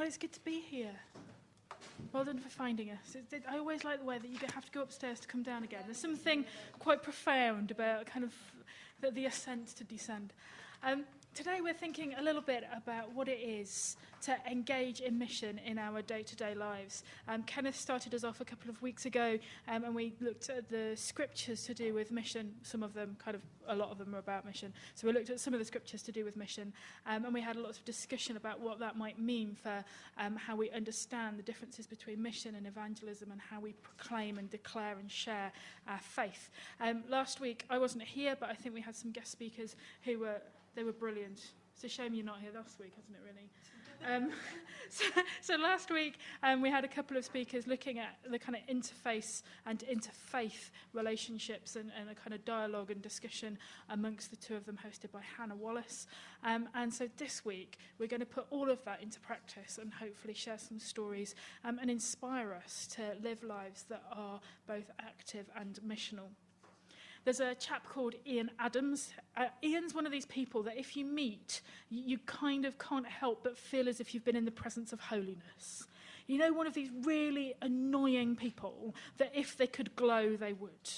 Well, it's good to be here. Well done for finding us. I always like the way that you have to go upstairs to come down again. There's something quite profound about kind of the ascent to descend. Today we're thinking a little bit about what it is to engage in mission in our day-to-day lives. Kenneth started us off a couple of weeks ago and we looked at the scriptures to do with mission. Some of them, a lot of them are about mission. So we looked at some of the scriptures to do with mission and we had lots of discussion about what that might mean for how we understand the differences between mission and evangelism and how we proclaim and declare and share our faith. Last week I wasn't here, but I think we had some guest speakers who were brilliant. It's a shame you're not here last week, isn't it, really? So last week we had a couple of speakers looking at the kind of interface and interfaith relationships and a kind of dialogue and discussion amongst the two of them, hosted by Hannah Wallace. And so this week we're going to put all of that into practice and hopefully share some stories and inspire us to live lives that are both active and missional. There's a chap called Ian Adams. Ian's one of these people that if you meet, you kind of can't help but feel as if you've been in the presence of holiness. You know, one of these really annoying people that if they could glow, they would.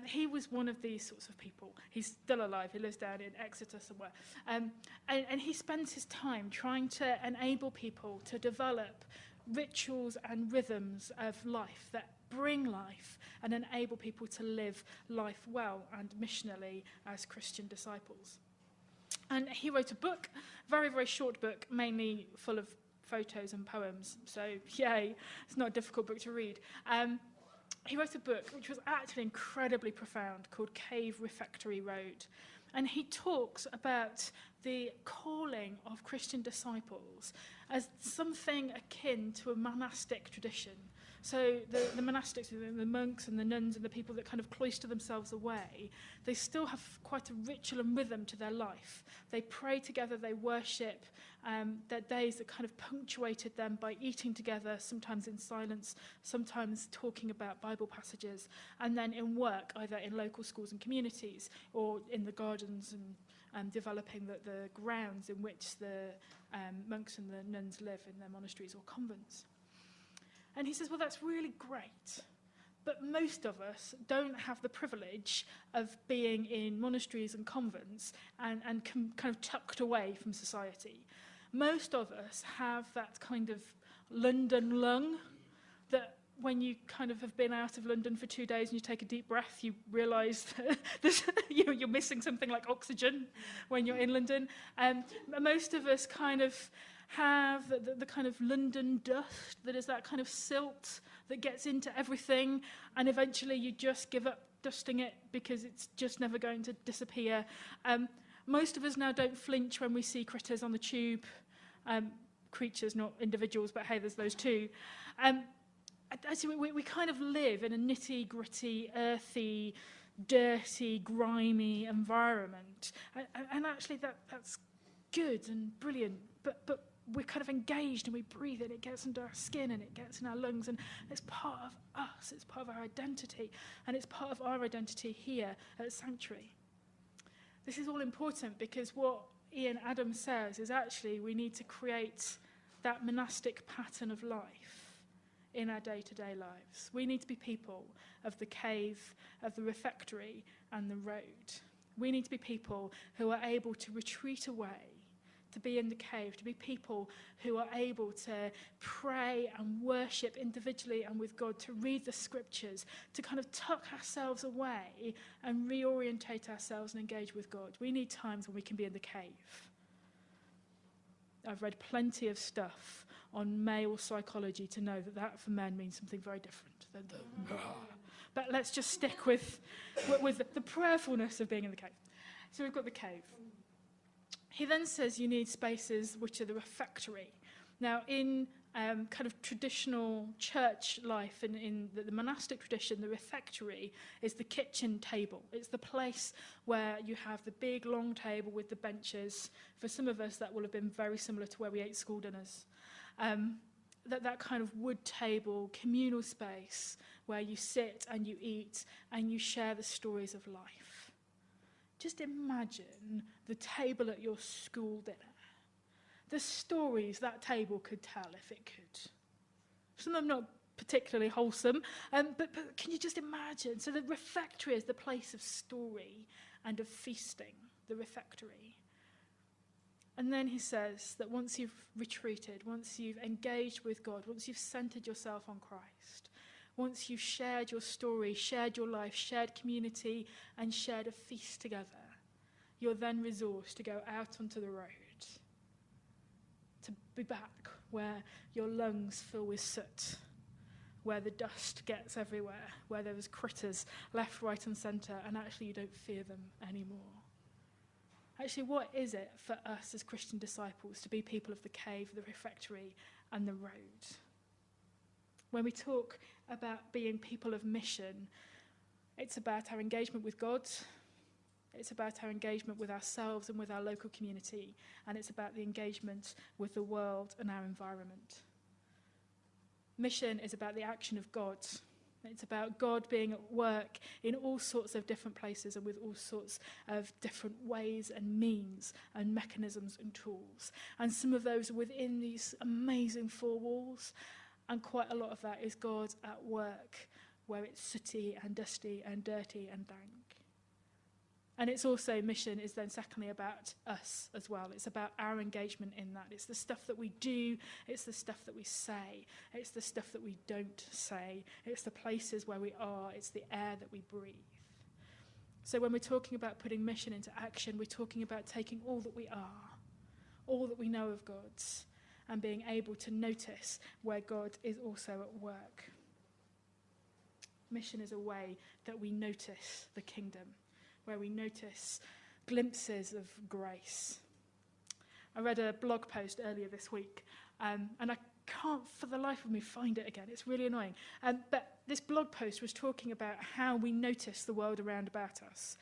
He was one of these sorts of people. He's still alive. He lives down in Exeter somewhere. And he spends his time trying to enable people to develop rituals and rhythms of life that bring life and enable people to live life well and missionally as Christian disciples. And he wrote a book, very, very short book, mainly full of photos and poems. So, yay, it's not a difficult book to read. He wrote a book which was actually incredibly profound called Cave Refectory Road. And he talks about the calling of Christian disciples as something akin to a monastic tradition. So the monastics, the monks and the nuns and the people that kind of cloister themselves away, they still have quite a ritual and rhythm to their life. They pray together, they worship. Their days are kind of punctuated then by eating together, sometimes in silence, sometimes talking about Bible passages, and then in work, either in local schools and communities or in the gardens and developing the grounds in which the monks and the nuns live in their monasteries or convents. And he says, well, that's really great, but most of us don't have the privilege of being in monasteries and convents and kind of tucked away from society. Most of us have that kind of London lung that when you kind of have been out of London for 2 days and you take a deep breath, you realise that you're missing something like oxygen when you're in London. Most of us kind of have the kind of London dust that is that kind of silt that gets into everything, and eventually you just give up dusting it because it's just never going to disappear. Most of us now don't flinch when we see critters on the tube. Creatures, not individuals, but hey, there's those too. Actually, we kind of live in a nitty-gritty, earthy, dirty, grimy environment. And actually that's good and brilliant, but we're kind of engaged and we breathe it, it gets into our skin and it gets in our lungs, and it's part of us, it's part of our identity, and it's part of our identity here at Sanctuary. This is all important because what Ian Adams says is actually we need to create that monastic pattern of life in our day-to-day lives. We need to be people of the cave, of the refectory and the road. We need to be people who are able to retreat away, to be in the cave, to be people who are able to pray and worship individually and with God, to read the scriptures, to kind of tuck ourselves away and reorientate ourselves and engage with God. We need times when we can be in the cave. I've read plenty of stuff on male psychology to know that for men means something very different than the but let's just stick with the prayerfulness of being in the cave. So we've got the cave. He then says you need spaces which are the refectory. Now, in kind of traditional church life, in the monastic tradition, the refectory is the kitchen table. It's the place where you have the big, long table with the benches. For some of us, that will have been very similar to where we ate school dinners. That kind of wood table, communal space where you sit and you eat and you share the stories of life. Just imagine the table at your school dinner. the stories that table could tell if it could. Some of them not particularly wholesome, but can you just imagine? So the refectory is the place of story and of feasting, the refectory. And then he says that once you've retreated, once you've engaged with God, once you've centered yourself on Christ, once you've shared your story, shared your life, shared community, and shared a feast together, you're then resourced to go out onto the road, to be back where your lungs fill with soot, where the dust gets everywhere, where there's critters left, right, and centre, and actually you don't fear them anymore. Actually, what is it for us as Christian disciples to be people of the cave, the refectory, and the road? When we talk about being people of mission, it's about our engagement with God, it's about our engagement with ourselves and with our local community, and it's about the engagement with the world and our environment. Mission is about the action of God. It's about God being at work in all sorts of different places and with all sorts of different ways and means and mechanisms and tools. And some of those are within these amazing four walls, and quite a lot of that is God at work, where it's sooty and dusty and dirty and dank. And it's also, mission is then secondly about us as well. It's about our engagement in that. It's the stuff that we do, it's the stuff that we say, it's the stuff that we don't say, it's the places where we are, it's the air that we breathe. So when we're talking about putting mission into action, we're talking about taking all that we are, all that we know of God's, and being able to notice where God is also at work. Mission is a way that we notice the kingdom, where we notice glimpses of grace. I read a blog post earlier this week, and I can't for the life of me find it again. It's really annoying. But this blog post was talking about how we notice the world around about us.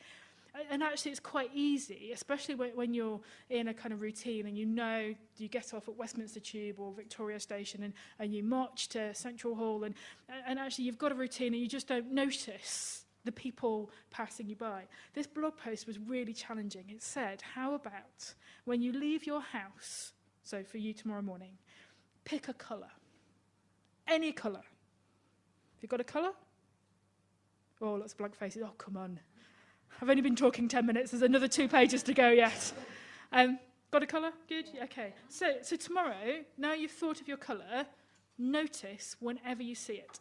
And actually it's quite easy, especially when you're in a kind of routine and you get off at Westminster Tube or Victoria Station and you march to Central Hall and actually you've got a routine and you just don't notice the people passing you by. This blog post was really challenging. It said, how about when you leave your house, so for you tomorrow morning, pick a colour. Any colour. Have you got a colour? Oh, lots of blank faces. Oh, come on. I've only been talking 10 minutes. There's another 2 pages to go yet. Got a colour? Good? Okay. So tomorrow, now you've thought of your colour, notice whenever you see it.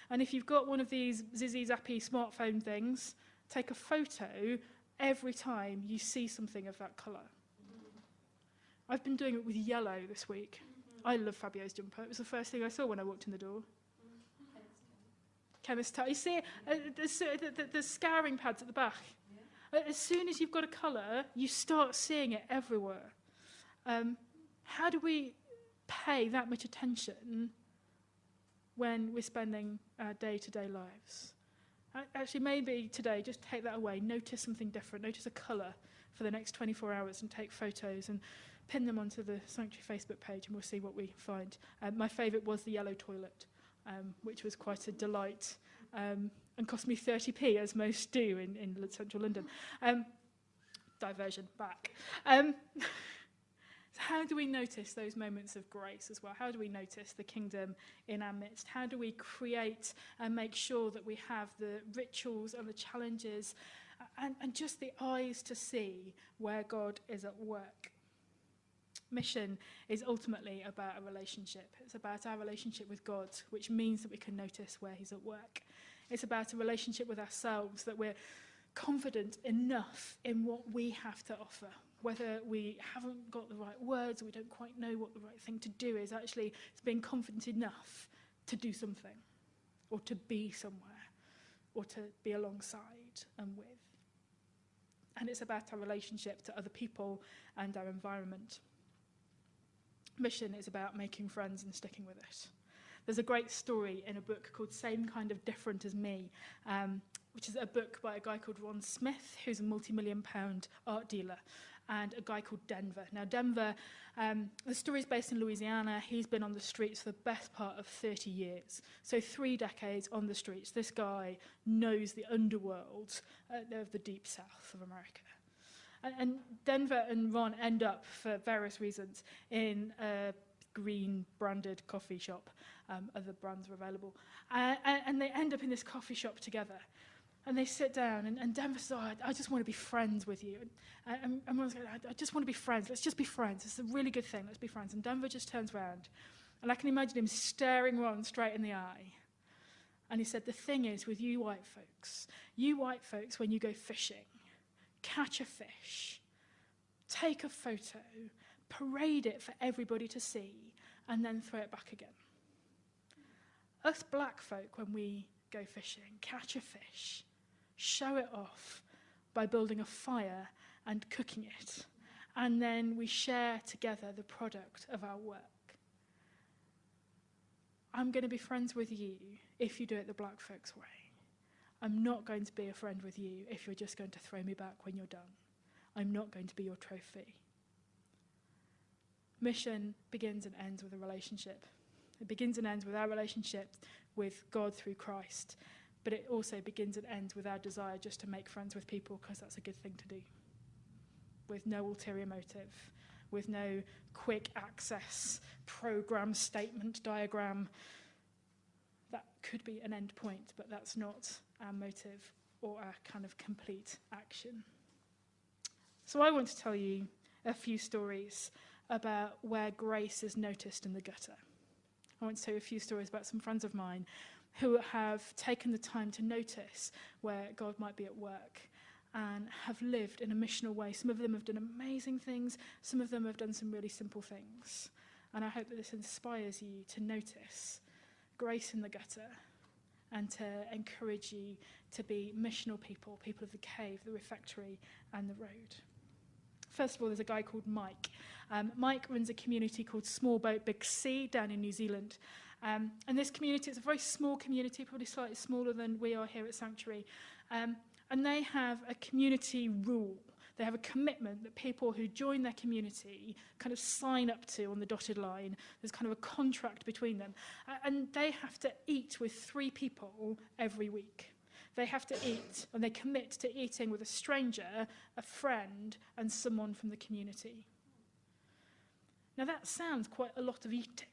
And if you've got one of these zizzy zappy smartphone things, take a photo every time you see something of that colour. I've been doing it with yellow this week. I love Fabio's jumper. It was the first thing I saw when I walked in the door. Chemist towel. You see the scouring pads at the back. Yeah. As soon as you've got a colour, you start seeing it everywhere. How do we pay that much attention when we're spending our day-to-day lives? Actually, maybe today, just take that away. Notice something different. Notice a colour for the next 24 hours and take photos and pin them onto the Sanctuary Facebook page and we'll see what we find. My favourite was the yellow toilet, which was quite a delight and cost me 30p, as most do in central London. Diversion back. So how do we notice those moments of grace as well? How do we notice the kingdom in our midst? How do we create and make sure that we have the rituals and the challenges and just the eyes to see where God is at work? Mission is ultimately about a relationship. It's about our relationship with God, which means that we can notice where he's at work. It's about a relationship with ourselves, that we're confident enough in what we have to offer. Whether we haven't got the right words or we don't quite know what the right thing to do is, actually it's being confident enough to do something or to be somewhere or to be alongside and with. And it's about our relationship to other people and our environment. Mission is about making friends and sticking with it. There's a great story in a book called Same Kind of Different as Me, which is a book by a guy called Ron Smith, who's a multi-million-pound art dealer, and a guy called Denver. Now, Denver, the story is based in Louisiana. He's been on the streets for the best part of 30 years. So 3 decades on the streets. This guy knows the underworld of the deep south of America. And Denver and Ron end up, for various reasons, in a green branded coffee shop. Other brands are available. And they end up in this coffee shop together. And they sit down, and Denver says, I just want to be friends with you. And Ron's going, I just want to be friends. Let's just be friends. It's a really good thing. Let's be friends. And Denver just turns around. And I can imagine him staring Ron straight in the eye. And he said, the thing is, with you white folks, when you go fishing, catch a fish, take a photo, parade it for everybody to see, and then throw it back again. Us black folk, when we go fishing, catch a fish, show it off by building a fire and cooking it, and then we share together the product of our work. I'm going to be friends with you if you do it the black folks way. I'm not going to be a friend with you if you're just going to throw me back when you're done. I'm not going to be your trophy. Mission begins and ends with a relationship. It begins and ends with our relationship with God through Christ, but it also begins and ends with our desire just to make friends with people because that's a good thing to do, with no ulterior motive, with no quick access program statement diagram. That could be an end point, but that's not our motive or our kind of complete action. So I want to tell you a few stories about where grace is noticed in the gutter. I want to tell you a few stories about some friends of mine who have taken the time to notice where God might be at work and have lived in a missional way. Some of them have done amazing things. Some of them have done some really simple things. And I hope that this inspires you to notice grace in the gutter and to encourage you to be missional people, people of the cave, the refectory, and the road. First of all, there's a guy called Mike. Mike runs a community called Small Boat Big Sea down in New Zealand. And this community, it's a very small community, probably slightly smaller than we are here at Sanctuary. And they have a community rule. They have a commitment that people who join their community kind of sign up to on the dotted line. There's kind of a contract between them. And they have to eat with 3 people every week. They have to eat, and they commit to eating with a stranger, a friend, and someone from the community. Now that sounds quite a lot of eating.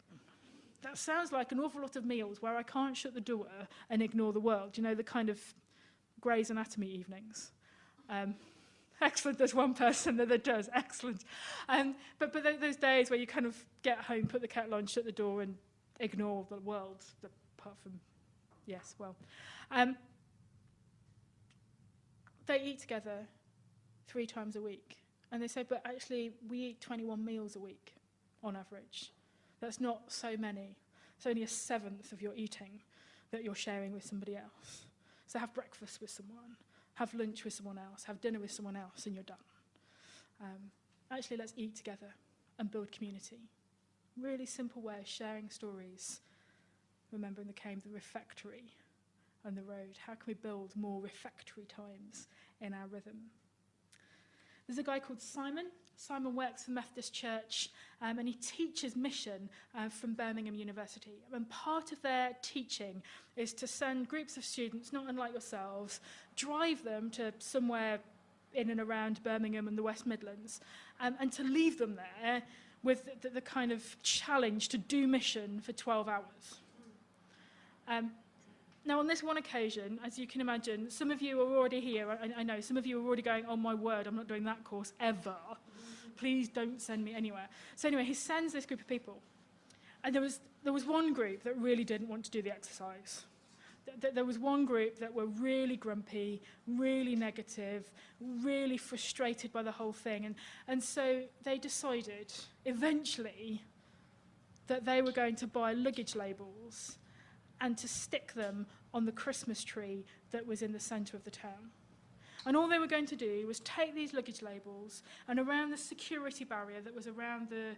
That sounds like an awful lot of meals where I can't shut the door and ignore the world. You know, the kind of Grey's Anatomy evenings. Excellent, there's one person that does, excellent. But those days where you kind of get home, put the kettle on, shut the door, and ignore the world, apart from, yes, well. They eat together 3 times a week. And they say, but actually, we eat 21 meals a week on average. That's not so many. It's only a 1/7 of your eating that you're sharing with somebody else. So have breakfast with someone, have lunch with someone else, have dinner with someone else, and you're done. Actually, let's eat together and build community. Really simple way of sharing stories. Remembering the cave, the refectory, and the road. How can we build more refectory times in our rhythm? There's a guy called Simon. Simon works for Methodist Church, and he teaches mission from Birmingham University. And part of their teaching is to send groups of students, not unlike yourselves, drive them to somewhere in and around Birmingham and the West Midlands, and to leave them there with the kind of challenge to do mission for 12 hours. Now, on this one occasion, as you can imagine, some of you are already here. I know, some of you are already going, oh my word, I'm not doing that course ever. Please don't send me anywhere. So anyway, he sends this group of people. And there was one group that really didn't want to do the exercise. There was one group that were really grumpy, really negative, really frustrated by the whole thing. And so they decided, eventually, that they were going to buy luggage labels and to stick them on the Christmas tree that was in the centre of the town. And all they were going to do was take these luggage labels, and around the security barrier that was around the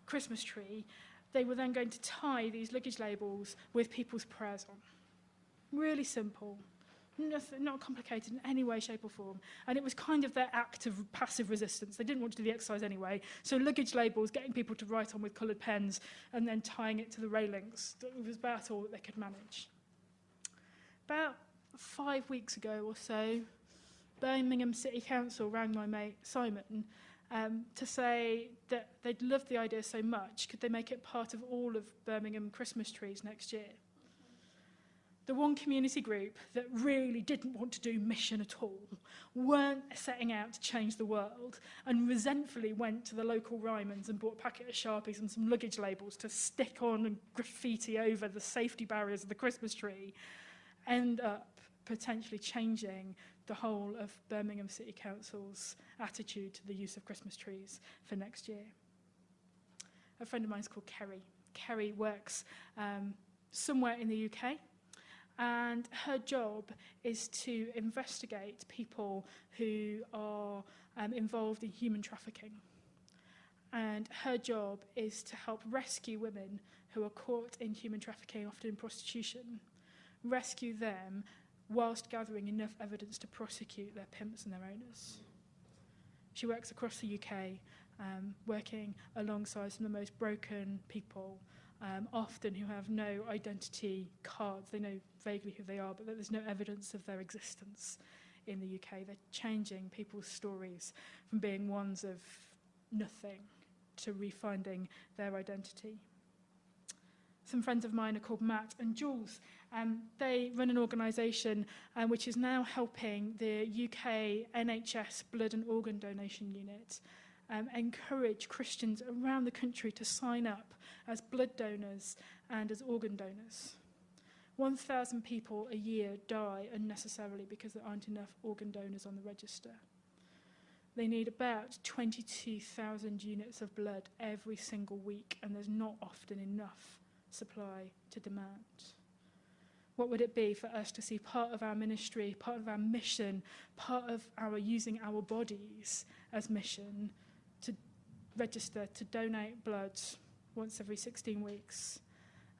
Christmas tree, they were then going to tie these luggage labels with people's prayers on. Really simple. Nothing, not complicated in any way, shape or form. And it was kind of their act of passive resistance. They didn't want to do the exercise anyway. So luggage labels, getting people to write on with coloured pens and then tying it to the railings. It was about all that they could manage. About 5 weeks ago or so, Birmingham City Council rang my mate Simon to say that they'd loved the idea so much, could they make it part of all of Birmingham Christmas trees next year? The one community group that really didn't want to do mission at all, weren't setting out to change the world, and resentfully went to the local Rymans and bought a packet of Sharpies and some luggage labels to stick on and graffiti over the safety barriers of the Christmas tree, end up potentially changing the whole of Birmingham City Council's attitude to the use of Christmas trees for next year. A friend of mine is called Kerry. Kerry works somewhere in the UK, and her job is to investigate people who are involved in human trafficking. And her job is to help rescue women who are caught in human trafficking, often in prostitution, rescue them whilst gathering enough evidence to prosecute their pimps and their owners. She works across the UK, working alongside some of the most broken people, often who have no identity cards. They know vaguely who they are, but there's no evidence of their existence in the UK. They're changing people's stories from being ones of nothing to refinding their identity. Some friends of mine are called Matt and Jules. They run an organisation which is now helping the UK NHS blood and organ donation unit encourage Christians around the country to sign up as blood donors and as organ donors. 1,000 people a year die unnecessarily because there aren't enough organ donors on the register. They need about 22,000 units of blood every single week, and there's not often enough supply to demand. What would it be for us to see part of our ministry, part of our mission, part of our using our bodies as mission to register to donate blood once every 16 weeks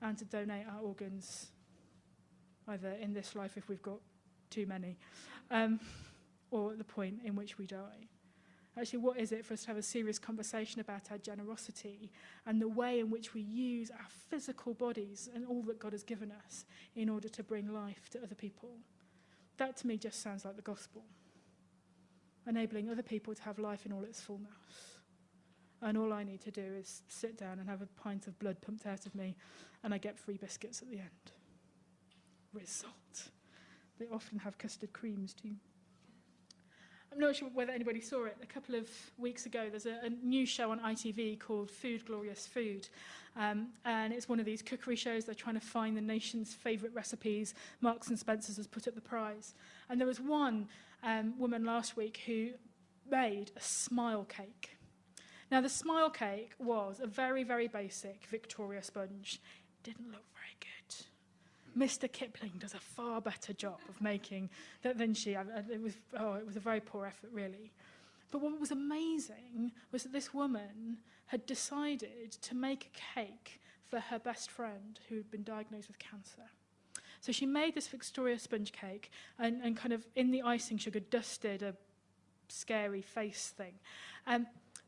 and to donate our organs either in this life if we've got too many or at the point in which we die? Actually, what is it for us to have a serious conversation about our generosity and the way in which we use our physical bodies and all that God has given us in order to bring life to other people? That to me just sounds like the gospel. Enabling other people to have life in all its fullness. And all I need to do is sit down and have a pint of blood pumped out of me, and I get free biscuits at the end. Result. They often have custard creams too. I'm not sure whether anybody saw it. A couple of weeks ago, there's a new show on ITV called Food, Glorious Food. And it's one of these cookery shows. They're trying to find the nation's favourite recipes. Marks and Spencer's has put up the prize. And there was one woman last week who made a smile cake. Now, the smile cake was a very, very basic Victoria sponge. It didn't look very good. Mr. Kipling does a far better job of making that than she. It was a very poor effort, really. But what was amazing was that this woman had decided to make a cake for her best friend who had been diagnosed with cancer. So she made this Victoria sponge cake and kind of in the icing sugar dusted a scary face thing.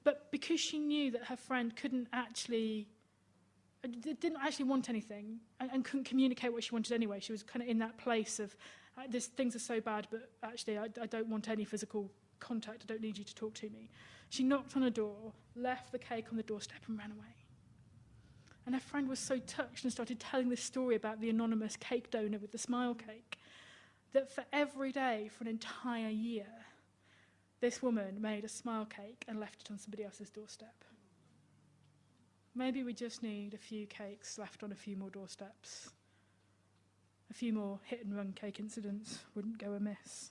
But because she knew that her friend didn't actually want anything and couldn't communicate what she wanted anyway, she was kind of in that place of, things are so bad, but actually I don't want any physical contact, I don't need you to talk to me. She knocked on a door, left the cake on the doorstep and ran away. And her friend was so touched and started telling this story about the anonymous cake donor with the smile cake, that for every day for an entire year, this woman made a smile cake and left it on somebody else's doorstep. Maybe we just need a few cakes left on a few more doorsteps. A few more hit-and-run cake incidents wouldn't go amiss.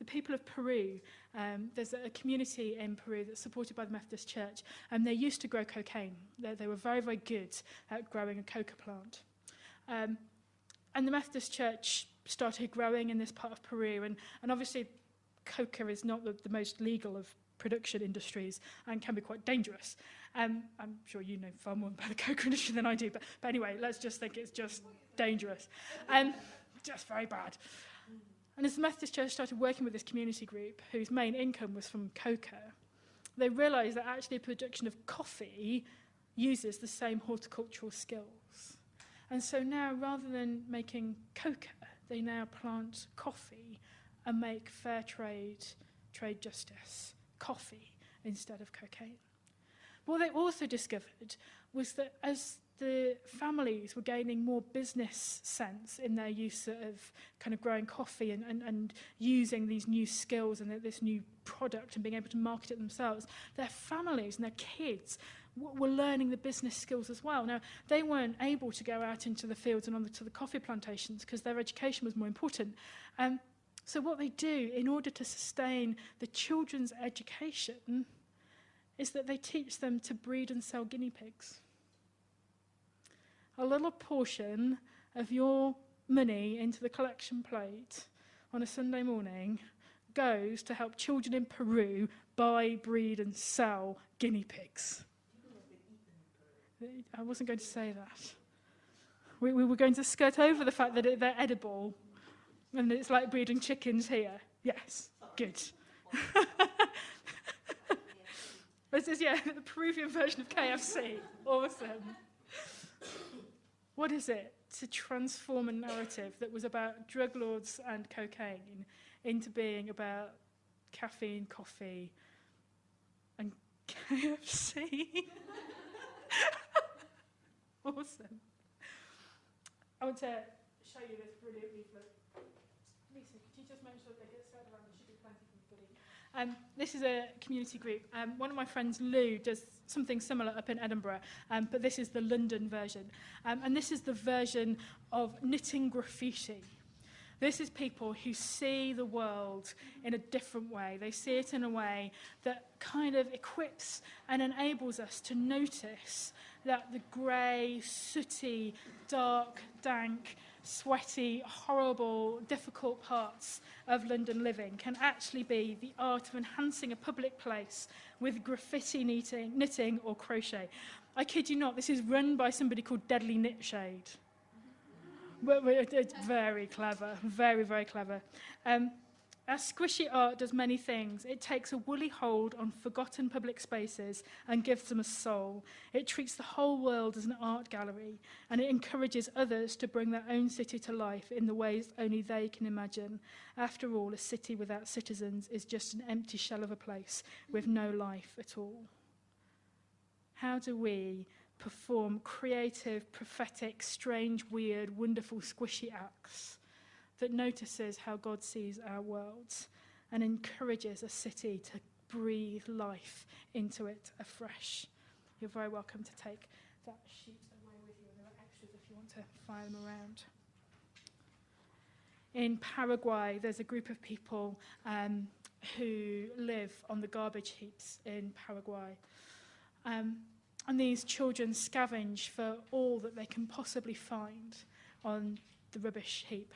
The people of Peru, there's a community in Peru that's supported by the Methodist Church, and they used to grow cocaine. They were very, very good at growing a coca plant. And the Methodist Church started growing in this part of Peru, and obviously coca is not the most legal of production industries and can be quite dangerous. I'm sure you know far more about the coca industry than I do, but anyway, let's just think it's just dangerous. Just very bad. And as the Methodist Church started working with this community group, whose main income was from coca, they realised that actually production of coffee uses the same horticultural skills. And so now, rather than making coca, they now plant coffee and make fair trade justice, coffee instead of cocaine. What they also discovered was that as the families were gaining more business sense in their use of kind of growing coffee and using these new skills and this new product and being able to market it themselves, their families and their kids were learning the business skills as well. Now, they weren't able to go out into the fields and to the coffee plantations because their education was more important. So what they do in order to sustain the children's education is that they teach them to breed and sell guinea pigs. A little portion of your money into the collection plate on a Sunday morning goes to help children in Peru buy, breed and sell guinea pigs. I wasn't going to say that. We were going to skirt over the fact that they're edible and it's like breeding chickens here. Yes, good. This is, the Peruvian version of KFC. Awesome. What is it to transform a narrative that was about drug lords and cocaine into being about caffeine, coffee, and KFC? Awesome. I want to show you this brilliant leaflet. Lisa, could you just make sure they get served around? There should be plenty for everybody. This is a community group. One of my friends, Lou, does something similar up in Edinburgh, but this is the London version. And this is the version of knitting graffiti. This is people who see the world in a different way. They see it in a way that kind of equips and enables us to notice that the grey, sooty, dark, dank, sweaty, horrible, difficult parts of London living can actually be the art of enhancing a public place with graffiti knitting or crochet. I kid you not, this is run by somebody called Deadly Knitshade. It's very clever, very, very clever. Our squishy art does many things. It takes a woolly hold on forgotten public spaces and gives them a soul. It treats the whole world as an art gallery, and it encourages others to bring their own city to life in the ways only they can imagine. After all, a city without citizens is just an empty shell of a place with no life at all. How do we perform creative, prophetic, strange, weird, wonderful, squishy acts that notices how God sees our worlds and encourages a city to breathe life into it afresh? You're very welcome to take that sheet away with you. There are extras if you want to fire them around. In Paraguay, there's a group of people who live on the garbage heaps in Paraguay. And these children scavenge for all that they can possibly find on the rubbish heap.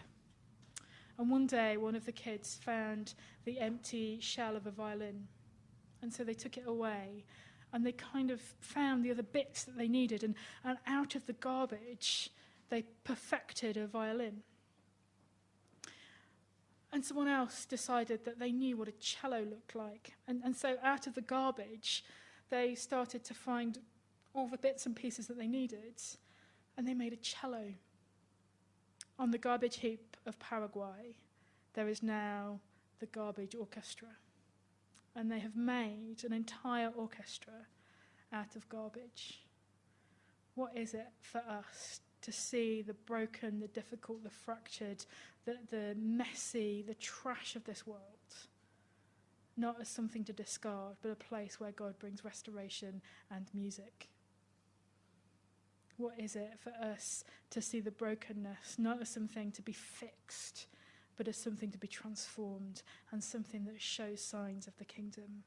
And one day, one of the kids found the empty shell of a violin. And so they took it away, and they kind of found the other bits that they needed. And out of the garbage, they perfected a violin. And someone else decided that they knew what a cello looked like. And so out of the garbage, they started to find all the bits and pieces that they needed, and they made a cello. On the garbage heap of Paraguay, there is now the Garbage Orchestra. And they have made an entire orchestra out of garbage. What is it for us to see the broken, the difficult, the fractured, the messy, the trash of this world, not as something to discard, but a place where God brings restoration and music? What is it for us to see the brokenness, not as something to be fixed, but as something to be transformed and something that shows signs of the kingdom?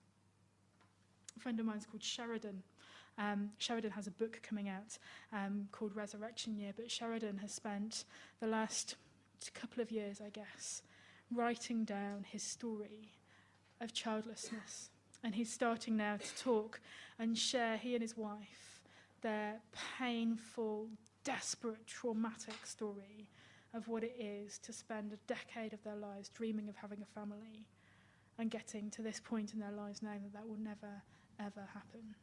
A friend of mine is called Sheridan. Sheridan has a book coming out called Resurrection Year, but Sheridan has spent the last couple of years, I guess, writing down his story of childlessness. And he's starting now to talk and share, he and his wife, their painful, desperate, traumatic story of what it is to spend a decade of their lives dreaming of having a family and getting to this point in their lives now that will never, ever happen.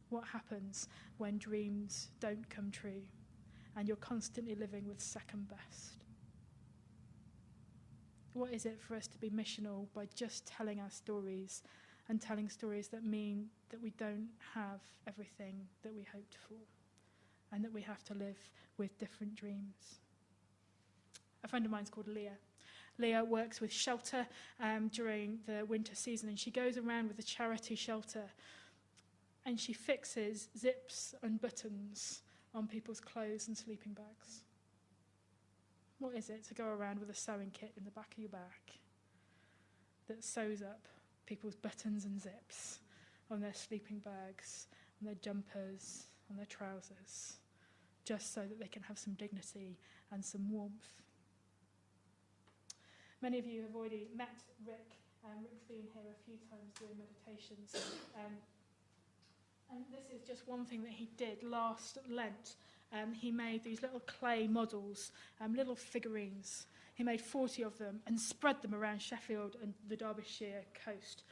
What happens when dreams don't come true and you're constantly living with second best? What is it for us to be missional by just telling our stories and telling stories that mean that we don't have everything that we hoped for and that we have to live with different dreams? A friend of mine's called Leah. Leah works with shelter during the winter season, and she goes around with a charity shelter and she fixes zips and buttons on people's clothes and sleeping bags. What is it to go around with a sewing kit in the back of your back that sews up people's buttons and zips on their sleeping bags, on their jumpers, on their trousers, just so that they can have some dignity and some warmth? Many of you have already met Rick. Rick's been here a few times doing meditations. And this is just one thing that he did last Lent. He made these little clay models, little figurines. He made 40 of them and spread them around Sheffield and the Derbyshire coast.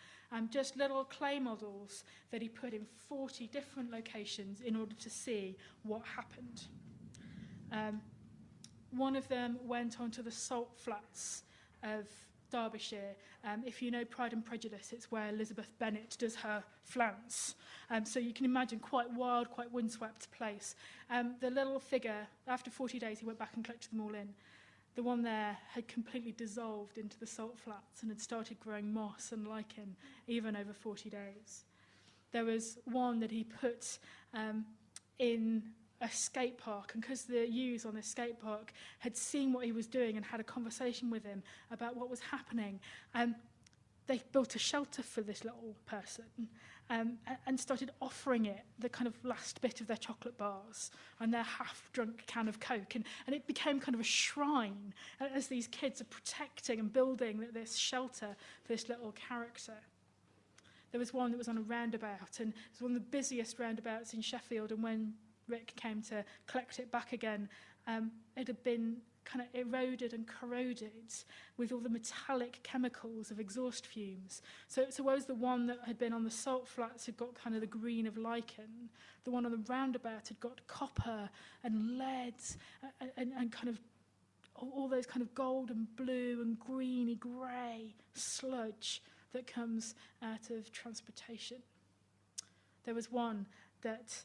Just little clay models that he put in 40 different locations in order to see what happened. One of them went onto the salt flats of Derbyshire. If you know Pride and Prejudice, it's where Elizabeth Bennet does her flants. So you can imagine quite wild, quite windswept place. The little figure, after 40 days, he went back and collected them all in. The one there had completely dissolved into the salt flats and had started growing moss and lichen even over 40 days. There was one that he put in a skate park, and because the youths on this skate park had seen what he was doing and had a conversation with him about what was happening, they built a shelter for this little person and started offering it the kind of last bit of their chocolate bars and their half-drunk can of Coke, and it became kind of a shrine as these kids are protecting and building this shelter for this little character. There was one that was on a roundabout, and it was one of the busiest roundabouts in Sheffield, and when Rick came to collect it back again, it had been kind of eroded and corroded with all the metallic chemicals of exhaust fumes. So whereas the one that had been on the salt flats had got kind of the green of lichen, the one on the roundabout had got copper and lead and kind of all those kind of gold and blue and greeny grey sludge that comes out of transportation. There was one that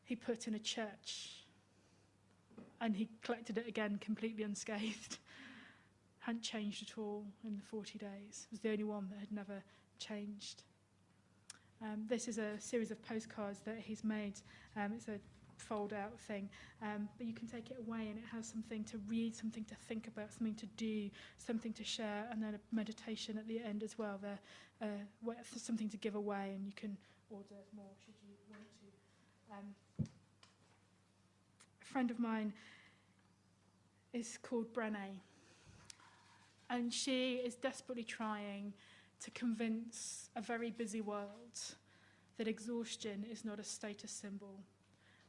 he put in a church, and he collected it again completely unscathed. Hadn't changed at all in the 40 days. It was the only one that had never changed. This is a series of postcards that he's made. It's a fold-out thing, but you can take it away, and it has something to read, something to think about, something to do, something to share, and then a meditation at the end as well. Something to give away, and you can order more should you want to. A friend of mine is called Brené, and she is desperately trying to convince a very busy world that exhaustion is not a status symbol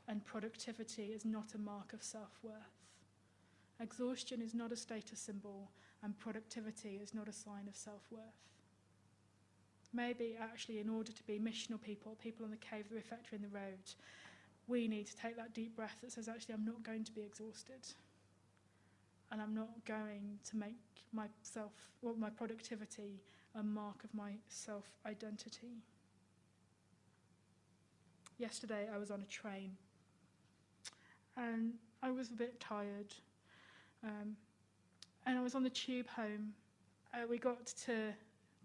and productivity is not a mark of self-worth. Exhaustion is not a status symbol and productivity is not a sign of self-worth. Maybe actually in order to be missional people on the Cave of the Refectory in the road, we need to take that deep breath that says, actually, I'm not going to be exhausted. And I'm not going to make my productivity a mark of my self-identity. Yesterday, I was on a train. And I was a bit tired. And I was on the tube home. We got to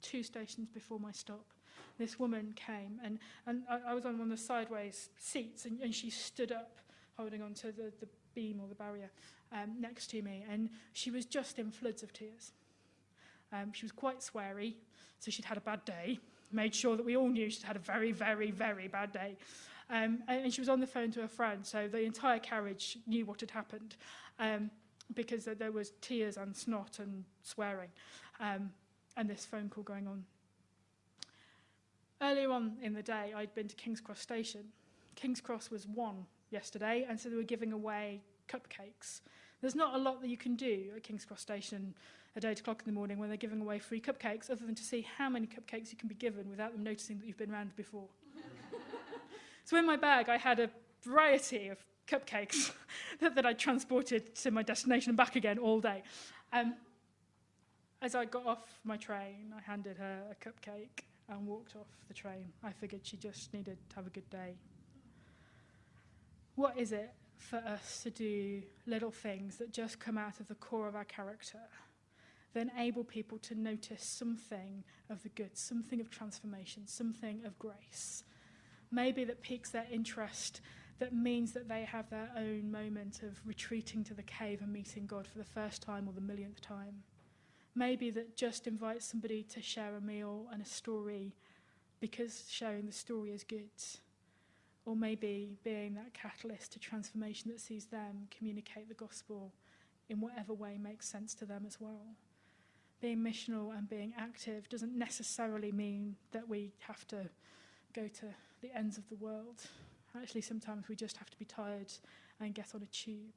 2 stations before my stop. This woman came, and I was on one of the sideways seats, and she stood up, holding onto the beam or the barrier next to me, and she was just in floods of tears. She was quite sweary, so she'd had a bad day, made sure that we all knew she'd had a very, very, very bad day. And she was on the phone to her friend, so the entire carriage knew what had happened, because there was tears and snot and swearing, and this phone call going on. Earlier on in the day, I'd been to King's Cross Station. King's Cross was 1 yesterday, and so they were giving away cupcakes. There's not a lot that you can do at King's Cross Station at 8 o'clock in the morning when they're giving away free cupcakes, other than to see how many cupcakes you can be given without them noticing that you've been round before. So in my bag, I had a variety of cupcakes that I transported to my destination and back again all day. As I got off my train, I handed her a cupcake and walked off the train. I figured she just needed to have a good day. What is it for us to do little things that just come out of the core of our character, that enable people to notice something of the good, something of transformation, something of grace? Maybe that piques their interest, that means that they have their own moment of retreating to the cave and meeting God for the first time or the millionth time. Maybe that just invites somebody to share a meal and a story because sharing the story is good. Or maybe being that catalyst to transformation that sees them communicate the gospel in whatever way makes sense to them as well. Being missional and being active doesn't necessarily mean that we have to go to the ends of the world. Actually, sometimes we just have to be tired and get on a tube.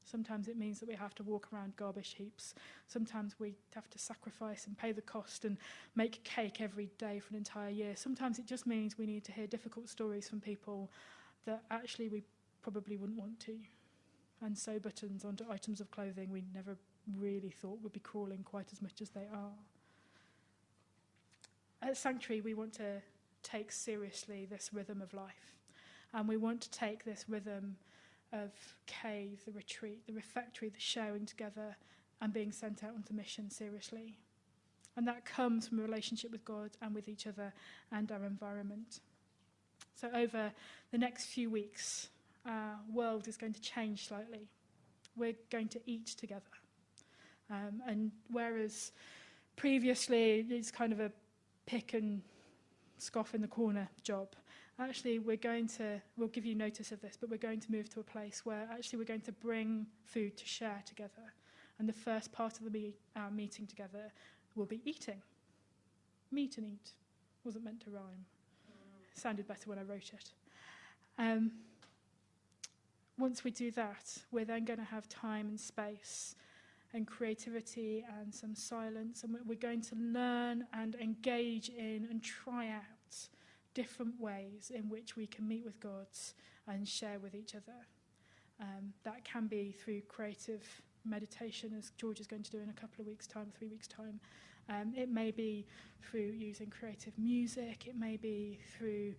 Sometimes it means that we have to walk around garbage heaps. Sometimes we have to sacrifice and pay the cost and make cake every day for an entire year. Sometimes it just means we need to hear difficult stories from people that actually we probably wouldn't want to, and sew buttons onto items of clothing we never really thought would be crawling quite as much as they are. At Sanctuary, we want to take seriously this rhythm of life, and we want to take this rhythm of cave, the retreat, the refectory, the sharing together and being sent out onto mission seriously. And that comes from a relationship with God and with each other and our environment. So over the next few weeks, our world is going to change slightly. We're going to eat together. And whereas previously it's kind of a pick and scoff in the corner job, actually, we'll give you notice of this, but we're going to move to a place where actually we're going to bring food to share together. And the first part of our meeting together will be eating. Meet and eat. Wasn't meant to rhyme. Sounded better when I wrote it. Once we do that, we're then going to have time and space and creativity and some silence. And we're going to learn and engage in and try out different ways in which we can meet with God and share with each other. That can be through creative meditation, as George is going to do in a couple of weeks' time, 3 weeks' time. It may be through using creative music. It may be through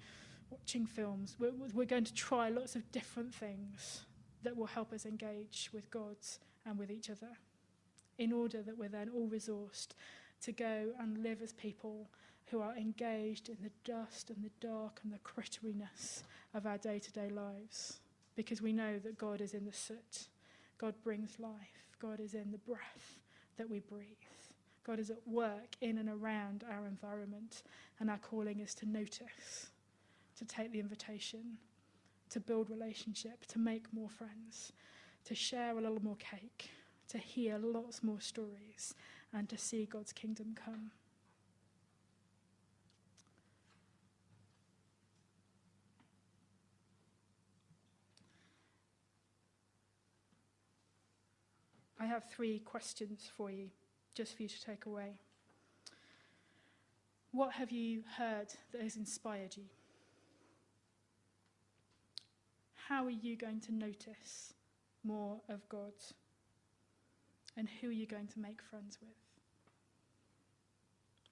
watching films. We're going to try lots of different things that will help us engage with God and with each other, in order that we're then all resourced to go and live as people who are engaged in the dust and the dark and the critteriness of our day-to-day lives. Because we know that God is in the soot. God brings life. God is in the breath that we breathe. God is at work in and around our environment. And our calling is to notice, to take the invitation, to build relationship, to make more friends, to share a little more cake, to hear lots more stories, and to see God's kingdom come. I have 3 questions for you, just for you to take away. What have you heard that has inspired you? How are you going to notice more of God? And who are you going to make friends with?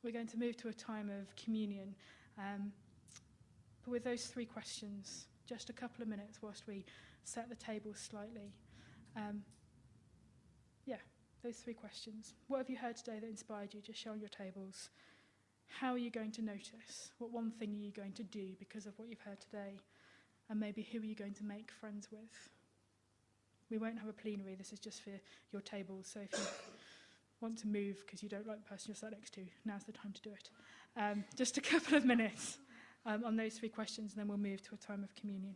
We're going to move to a time of communion. But with those 3 questions, just a couple of minutes whilst we set the table slightly. Those 3 questions. What have you heard today that inspired you? Just show on your tables. How are you going to notice? What one thing are you going to do because of what you've heard today? And maybe who are you going to make friends with? We won't have a plenary. This is just for your tables. So if you want to move because you don't like the person you're sat next to, now's the time to do it. Just a couple of minutes on those 3 questions, and then we'll move to a time of communion.